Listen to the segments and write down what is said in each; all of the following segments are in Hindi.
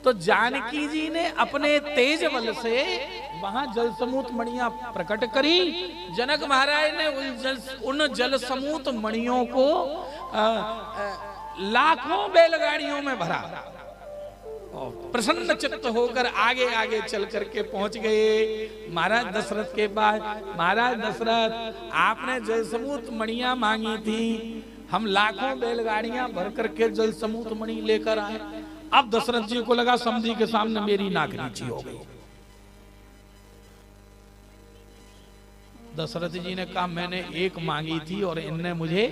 तो जानकी जी ने अपने तेज बल से वहां जल समूत मणियां प्रकट करी। जनक महाराज ने उन जल समूत मणियों को लाखों बैलगाड़ियों में भरा और प्रसन्न चित्त होकर आगे आगे चल करके पहुंच गए महाराज दशरथ के पास। महाराज दशरथ, आपने जल समूत मणियां मांगी थी, हम लाखों बैलगाड़ियां भर करके जल समूत मणि लेकर आए। अब दशरथ जी को लगा समधी के सामने मेरी नाक नीची हो गई। दशरथ जी ने कहा मैंने एक मांगी थी और इनने मुझे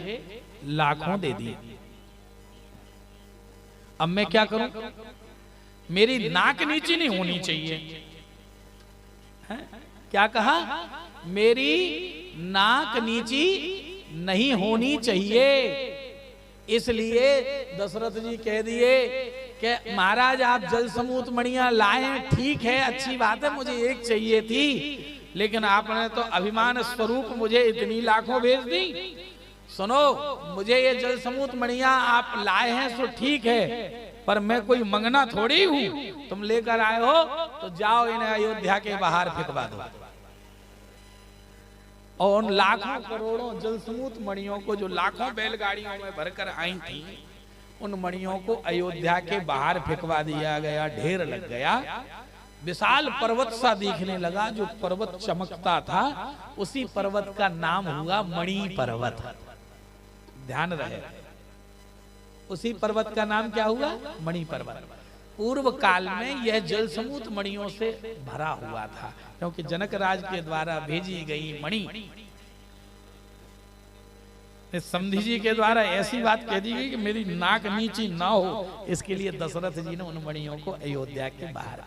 लाखों दे दी, अब मैं क्या करूं? मेरी नाक नीची नहीं होनी चाहिए। है? क्या कहा? मेरी नाक नीची नहीं होनी चाहिए। इसलिए दशरथ जी कह दिए कि महाराज आप जल समूत मणियां लाए, ठीक है, अच्छी बात है, मुझे एक चाहिए थी, लेकिन आपने तो अभिमान स्वरूप मुझे इतनी लाखों भेज दी। सुनो, मुझे ये जल समूत मणियां आप लाए हैं सो ठीक है, पर मैं कोई मंगना थोड़ी हूं। तुम लेकर आए हो तो जाओ इन्हें अयोध्या के बाहर फेंकवा दो। और उन लाखों करोड़ों जल समूत मणियों को जो लाखों बैलगाड़ियों में भरकर आई थी, उन मणियों को अयोध्या के बाहर फेंकवा दिया गया। ढेर लग गया, विशाल पर्वत सा दिखने लगा। जो पर्वत चमकता था उसी पर्वत का नाम हुआ मणि पर्वत। ध्यान रहे, उसी पर्वत का नाम क्या हुआ? मणि पर्वत। पूर्व काल में यह जल समूत मणियों से भरा हुआ था, क्योंकि जनक राज के द्वारा भेजी गई मणि, समधी जी के द्वारा ऐसी बात कह दी गई कि मेरी नाक नीची ना हो, इसके लिए दशरथ जी ने उन मणियों को अयोध्या के बाहर